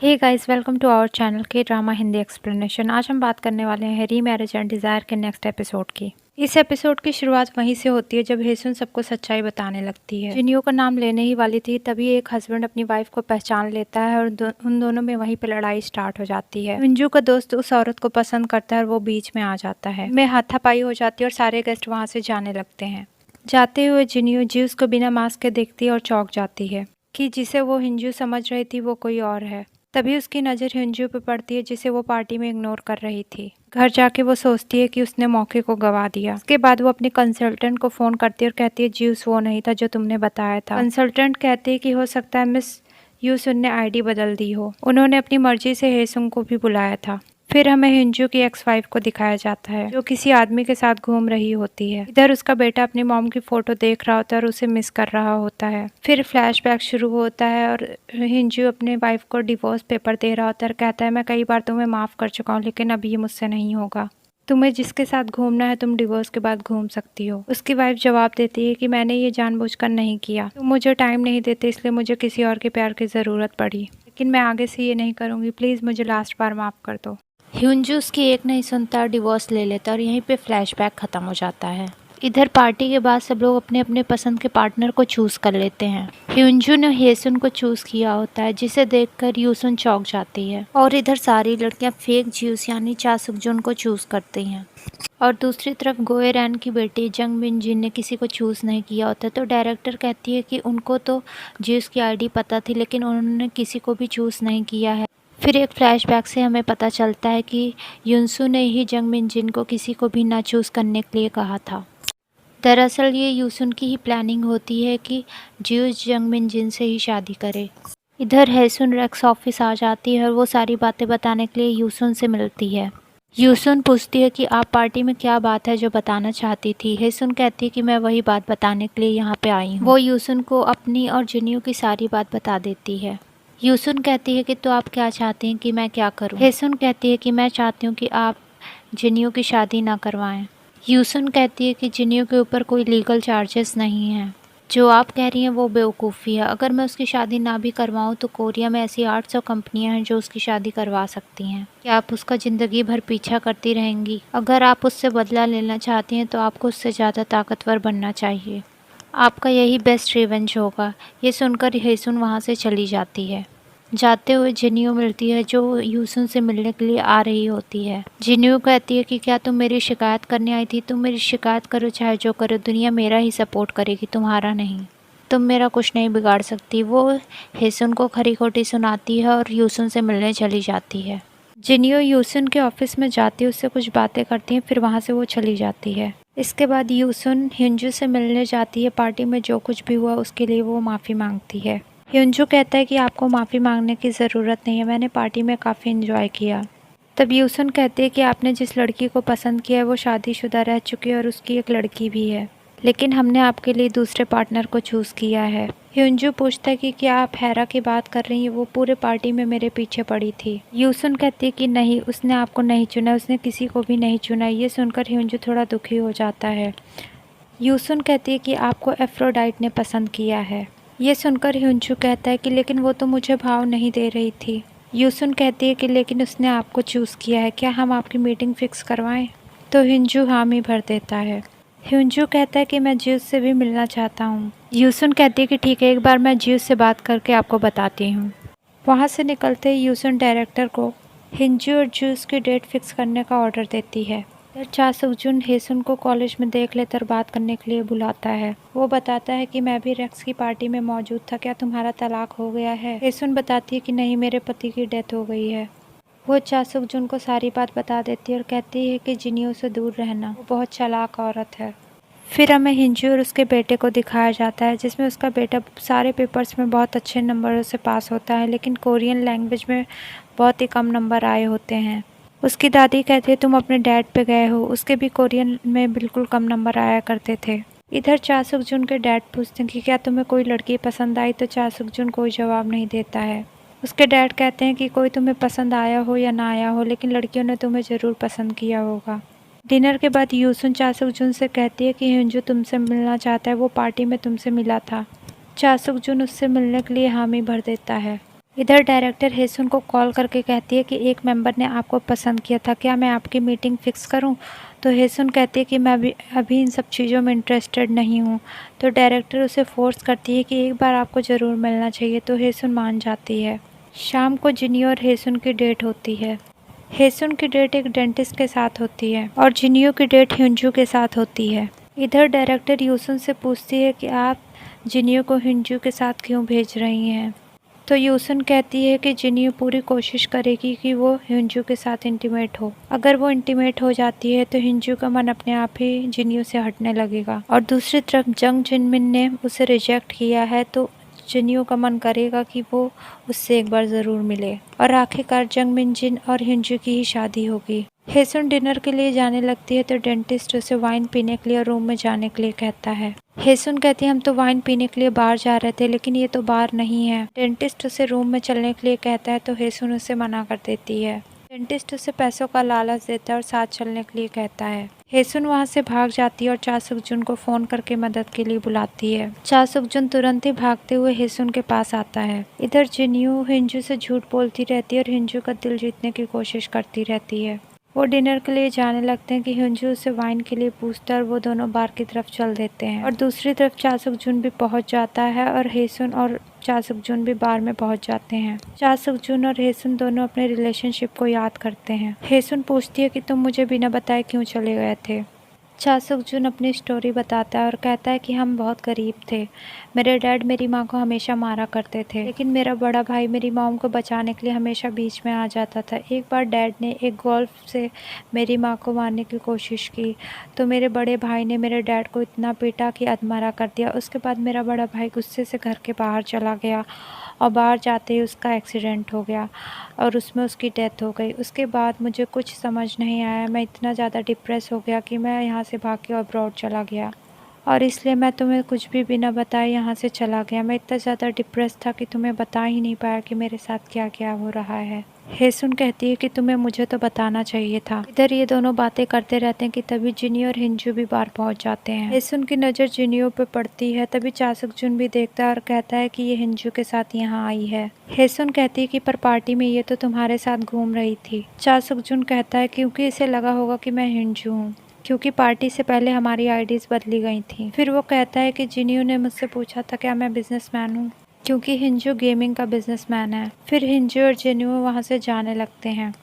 Hey guys, welcome to our channel K drama Hindi explanation. आज हम बात करने वाले हैं री मैरिज एंड डिज़ायर के नेक्स्ट एपिसोड की। इस एपिसोड की शुरुआत वहीं से होती है जब हेसुन सबको सच्चाई बताने लगती है। जिनियो का नाम लेने ही वाली थी तभी एक हस्बैंड अपनी वाइफ को पहचान लेता है और उन दोनों में वहीं पे लड़ाई स्टार्ट हो जाती है। मिंजू का दोस्त उस औरत को पसंद करता है और वो बीच में आ जाता है। में हाथापाई हो जाती है और सारे गेस्ट वहाँ से जाने लगते हैं। जाते हुए जिनियो ज्यूस को बिना मास्क के देखती है और चौंक जाती है कि जिसे वो हिंजू समझ रही थी वो कोई और है। तभी उसकी नज़र हिंजू पे पड़ती है जिसे वो पार्टी में इग्नोर कर रही थी। घर जाके वो सोचती है कि उसने मौके को गवा दिया। उसके बाद वो अपने कंसल्टेंट को फ़ोन करती है और कहती है ज्यूस वो नहीं था जो तुमने बताया था। कंसल्टेंट कहते हैं कि हो सकता है मिस यूसुन ने आईडी बदल दी हो। उन्होंने अपनी मर्जी से हेसुंग को भी बुलाया था। फिर हमें हिंजू की एक्स वाइफ को दिखाया जाता है जो किसी आदमी के साथ घूम रही होती है। इधर उसका बेटा अपनी मॉम की फोटो देख रहा होता है और उसे मिस कर रहा होता है। फिर फ्लैशबैक शुरू होता है और हिंजू अपने वाइफ को डिवोर्स पेपर दे रहा होता है और कहता है मैं कई बार तुम्हें माफ़ कर चुका हूँ लेकिन अब ये मुझसे नहीं होगा। तुम्हें जिसके साथ घूमना है तुम डिवोर्स के बाद घूम सकती हो। उसकी वाइफ जवाब देती है कि मैंने ये जानबूझकर नहीं किया, तुम मुझे टाइम नहीं देते इसलिए मुझे किसी और के प्यार की ज़रूरत पड़ी, लेकिन मैं आगे से ये नहीं करूँगी, प्लीज़ मुझे लास्ट बार माफ़ कर दो। ह्यूंजू उसकी एक नहीं सुनता और डिवोर्स ले लेता और यहीं पे फ्लैशबैक ख़त्म हो जाता है। इधर पार्टी के बाद सब लोग अपने अपने पसंद के पार्टनर को चूज़ कर लेते हैं। ह्यूंजू ने हेसुन को चूज़ किया होता है जिसे देखकर यूसुन चौंक जाती है और इधर सारी लड़कियां फेक ज्यूस यानी चा सुकजुन को चूज़ करती हैं। और दूसरी तरफ गोएरैन की बेटी जंग मिनजिन ने किसी को चूज़ नहीं किया होता तो डायरेक्टर कहती है कि उनको तो ज्यूस की आईडी पता थी लेकिन उन्होंने किसी को भी चूज़ नहीं किया है। फिर एक फ्लैशबैक से हमें पता चलता है कि युनसू ने ही जंग मिनजिन को किसी को भी ना चूज़ करने के लिए कहा था। दरअसल ये यूसुन की ही प्लानिंग होती है कि ज्यूस जंग मिनजिन से ही शादी करे। इधर हेसुन रेक्स ऑफिस आ जाती है और वो सारी बातें बताने के लिए यूसुन से मिलती है। यूसुन पूछती है कि आप पार्टी में क्या बात है जो बताना चाहती थी। हेसुन कहती है कि मैं वही बात बताने के लिए यहाँ पे आई हूँ। वो यूसुन को अपनी और जिनियो की सारी बात बता देती है। यूसुन कहती है कि तो आप क्या चाहती हैं कि मैं क्या करूं? हेसुन कहती है कि मैं चाहती हूँ कि आप जिनियो की शादी ना करवाएं। यूसुन कहती है कि जिनियो के ऊपर कोई लीगल चार्जेस नहीं हैं। जो आप कह रही हैं वो बेवकूफ़ी है। अगर मैं उसकी शादी ना भी करवाऊँ तो कोरिया में ऐसी 800 कंपनियां हैं जो उसकी शादी करवा सकती हैं। क्या आप उसका ज़िंदगी भर पीछा करती रहेंगी? अगर आप उससे बदला लेना चाहती हैं तो आपको उससे ज़्यादा ताकतवर बनना चाहिए। आपका यही बेस्ट रिवेंज होगा। ये सुनकर हेसुन वहाँ से चली जाती है। जाते हुए जिनियो मिलती है जो यूसुन से मिलने के लिए आ रही होती है। जिनियो कहती है कि क्या तुम मेरी शिकायत करने आई थी? तुम मेरी शिकायत करो चाहे जो करो, दुनिया मेरा ही सपोर्ट करेगी, तुम्हारा नहीं। तुम मेरा कुछ नहीं बिगाड़ सकती। वो हेसुन को खरी खोटी सुनाती है और यूसुन से मिलने चली जाती है। जिनियो यूसुन के ऑफिस में जाती है, उससे कुछ बातें करती हैं, फिर वहाँ से वो चली जाती है। इसके बाद यूसुन हिंजू से मिलने जाती है। पार्टी में जो कुछ भी हुआ उसके लिए वो माफ़ी मांगती है। हिंजू कहता है कि आपको माफ़ी मांगने की ज़रूरत नहीं है, मैंने पार्टी में काफ़ी एंजॉय किया। तब यूसुन कहते हैं कि आपने जिस लड़की को पसंद किया है वो शादीशुदा रह चुकी है और उसकी एक लड़की भी है, लेकिन हमने आपके लिए दूसरे पार्टनर को चूज़ किया है। हिंजू पूछता है कि क्या आप हैरा की बात कर रही हैं? वो पूरे पार्टी में मेरे पीछे पड़ी थी। यूसुन कहती है कि नहीं, उसने आपको नहीं चुना, उसने किसी को भी नहीं चुना। ये सुनकर हिंजू थोड़ा दुखी हो जाता है। यूसुन कहती है कि आपको एफ्रोडाइट ने पसंद किया है। ये सुनकर हिंजू कहता है कि लेकिन वो तो मुझे भाव नहीं दे रही थी। यूसुन कहती है कि लेकिन उसने आपको चूज़ किया है, क्या हम आपकी मीटिंग फिक्स करवाएं? तो हिंजू हामी भर देता है। हिंजू कहता है कि मैं ज्यूस से भी मिलना चाहता हूँ। यूसुन कहती है कि ठीक है, एक बार मैं ज्यूस से बात करके आपको बताती हूँ। वहाँ से निकलते ही यूसुन डायरेक्टर को हिंजू और ज्यूस की डेट फिक्स करने का ऑर्डर देती है। चा सुकजुन हेसुन को कॉलेज में देख लेकर बात करने के लिए बुलाता है। वो बताता है कि मैं भी रेक्स की पार्टी में मौजूद था, क्या तुम्हारा तलाक हो गया है? हेसुन बताती है कि नहीं, मेरे पति की डेथ हो गई है। वो चा सुकजुन को सारी बात बता देती है और कहती है कि जिनियो से दूर रहना, वो बहुत चालाक औरत है। फिर हमें हिंजू और उसके बेटे को दिखाया जाता है जिसमें उसका बेटा सारे पेपर्स में बहुत अच्छे नंबरों से पास होता है, लेकिन कोरियन लैंग्वेज में बहुत ही कम नंबर आए होते हैं। उसकी दादी कहती है तुम अपने डैड पे गए हो, उसके भी कोरियन में बिल्कुल कम नंबर आया करते थे। इधर चा सुकजुन के डैड पूछते हैं कि क्या तुम्हें कोई लड़की पसंद आई? तो चा सुकजुन कोई जवाब नहीं देता है। उसके डैड कहते हैं कि कोई तुम्हें पसंद आया हो या ना आया हो, लेकिन लड़कियों ने तुम्हें ज़रूर पसंद किया होगा। डिनर के बाद यूसुन चा सुकजुन से कहती है कि हिंजू तुमसे मिलना चाहता है, वो पार्टी में तुमसे मिला था। चा सुकजुन उससे मिलने के लिए हामी भर देता है। इधर डायरेक्टर हेसुन को कॉल करके कहती है कि एक मेंबर ने आपको पसंद किया था, क्या मैं आपकी मीटिंग फिक्स करूं? तो हेसुन कहती है कि मैं अभी इन सब चीज़ों में इंटरेस्टेड नहीं हूं। तो डायरेक्टर उसे फोर्स करती है कि एक बार आपको ज़रूर मिलना चाहिए। तो हेसुन मान जाती है। शाम को जिनियो और हेसुन की डेट होती है। हेसुन की डेट एक डेंटिस्ट के साथ होती है और जिनियो की डेट हिंजू के साथ होती है। इधर डायरेक्टर यूसन से पूछती है कि आप जिनियो को हिंजू के साथ क्यों भेज रही हैं? तो यूसन कहती है कि जिनियो पूरी कोशिश करेगी कि वो हिंजू के साथ इंटीमेट हो। अगर वो इंटीमेट हो जाती है तो हिंजू का मन अपने आप ही जिनियो से हटने लगेगा। और दूसरी तरफ जंग जिनमिन ने उसे रिजेक्ट किया है तो जिनियो का मन करेगा कि वो उससे एक बार ज़रूर मिले। और आखिरकार जंग मिनजिन और हिंजू की ही शादी होगी। हेसुन डिनर के लिए जाने लगती है तो डेंटिस्ट उसे वाइन पीने के लिए रूम में जाने के लिए कहता है। हेसुन कहती है हम तो वाइन पीने के लिए बाहर जा रहे थे, लेकिन ये तो बार नहीं है। डेंटिस्ट उसे रूम में चलने के लिए कहता है तो हेसुन उसे मना कर देती है। डेंटिस्ट उसे पैसों का लालच देता है और साथ चलने के लिए कहता है। हेसुन वहाँ से भाग जाती है और चा सुकजुन को फ़ोन करके मदद के लिए बुलाती है। चा सुकजुन तुरंत ही भागते हुए हेसुन के पास आता है। इधर जिन्यू हिंजू से झूठ बोलती रहती है और हिंजू का दिल जीतने की कोशिश करती रहती है। वो डिनर के लिए जाने लगते हैं कि हिंजू उसे वाइन के लिए पूछता है और वो दोनों बार की तरफ चल देते हैं। और दूसरी तरफ चा सुकजुन भी पहुंच जाता है और हेसुन और चा सुकजुन भी बार में पहुंच जाते हैं। चा सुकजुन और हेसुन दोनों अपने रिलेशनशिप को याद करते हैं। हेसुन पूछती है कि तुम मुझे बिना बताए क्यों चले गए थे? चा सुकजुन अपनी स्टोरी बताता है और कहता है कि हम बहुत गरीब थे। मेरे डैड मेरी माँ को हमेशा मारा करते थे, लेकिन मेरा बड़ा भाई मेरी मॉम को बचाने के लिए हमेशा बीच में आ जाता था। एक बार डैड ने एक गोल्फ से मेरी माँ को मारने की कोशिश की तो मेरे बड़े भाई ने मेरे डैड को इतना पीटा कि अधमरा कर दिया। उसके बाद मेरा बड़ा भाई गुस्से से घर के बाहर चला गया और बाहर जाते ही उसका एक्सीडेंट हो गया और उसमें उसकी डेथ हो गई। उसके बाद मुझे कुछ समझ नहीं आया, मैं इतना ज़्यादा डिप्रेस हो गया कि मैं यहाँ से भाग के अब्रॉड चला गया और इसलिए मैं तुम्हें कुछ भी बिना बताए यहाँ से चला गया। मैं इतना ज़्यादा डिप्रेस था कि तुम्हें बता ही नहीं पाया कि मेरे साथ क्या क्या हो रहा है। हेसुन कहती है कि तुम्हें मुझे तो बताना चाहिए था। इधर ये दोनों बातें करते रहते हैं कि तभी जिनियो और हिंजू भी बाहर पहुंच जाते हैं। हेसुन की नज़र जिनियो पे पड़ती है, तभी चा सुकजुन भी देखता है और कहता है कि ये हिंजू के साथ यहाँ आई है। हेसुन कहती है कि पर पार्टी में ये तो तुम्हारे साथ घूम रही थी। चा सुकजुन कहता है क्योंकि इसे लगा होगा कि मैं हिंजू हूँ, क्योंकि पार्टी से पहले हमारी आईडीज बदली गई थी। फिर वो कहता है कि जिनियो ने मुझसे पूछा था क्या मैं बिजनेसमैन हूँ, क्योंकि हिंजू गेमिंग का बिजनेसमैन है। फिर हिंजू और जिनियो वहाँ से जाने लगते हैं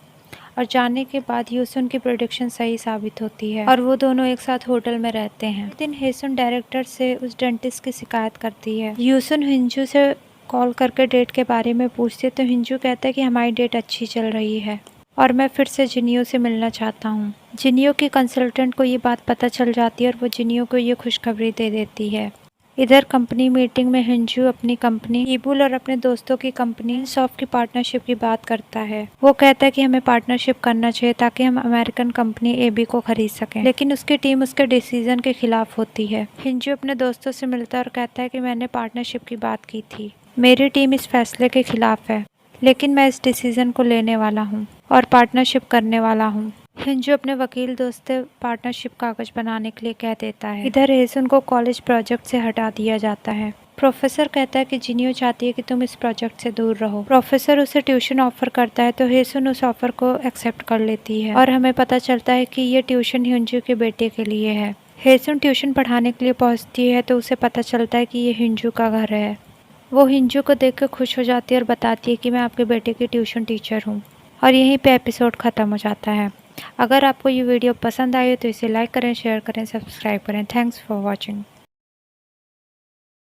और जाने के बाद यूसुन की प्रेडिक्शन सही साबित होती है और वो दोनों एक साथ होटल में रहते हैं। एक दिन हेसुन डायरेक्टर से उस डेंटिस्ट की शिकायत करती है। यूसुन हिंजू से कॉल करके डेट के बारे में पूछती है तो हिंजू कहता है कि हमारी डेट अच्छी चल रही है और मैं फिर से जिनियो से मिलना चाहता हूँ। जिनियो की कंसल्टेंट को ये बात पता चल जाती है और वो जिनियो को ये खुशखबरी दे देती है। इधर कंपनी मीटिंग में हिंजू अपनी कंपनी ईबुल और अपने दोस्तों की कंपनी सॉफ्ट की पार्टनरशिप की बात करता है। वो कहता है कि हमें पार्टनरशिप करना चाहिए ताकि हम अमेरिकन कंपनी एबी को खरीद सकें, लेकिन उसकी टीम उसके डिसीजन के खिलाफ होती है। हिंजू अपने दोस्तों से मिलता है और कहता है कि मैंने पार्टनरशिप की बात की थी, मेरी टीम इस फैसले के खिलाफ है, लेकिन मैं इस डिसीजन को लेने वाला हूँ और पार्टनरशिप करने वाला हूँ। हिंजू अपने वकील दोस्त से पार्टनरशिप कागज बनाने के लिए कह देता है। इधर हेसुन को कॉलेज प्रोजेक्ट से हटा दिया जाता है। प्रोफेसर कहता है कि जिनियो चाहती है कि तुम इस प्रोजेक्ट से दूर रहो। प्रोफेसर उसे ट्यूशन ऑफर करता है तो हेसुन उस ऑफर को एक्सेप्ट कर लेती है और हमें पता चलता है कि ये ट्यूशन हिंजू के बेटे के लिए है। हेसुन ट्यूशन पढ़ाने के लिए पहुँचती है तो उसे पता चलता है कि ये हिंजू का घर है। वो हिंजू को देखकर खुश हो जाती है और बताती है कि मैं आपके बेटे की ट्यूशन टीचर हूँ। और यहीं पे एपिसोड ख़त्म हो जाता है। अगर आपको ये वीडियो पसंद आई हो तो इसे लाइक करें, शेयर करें, सब्सक्राइब करें। Thanks for watching.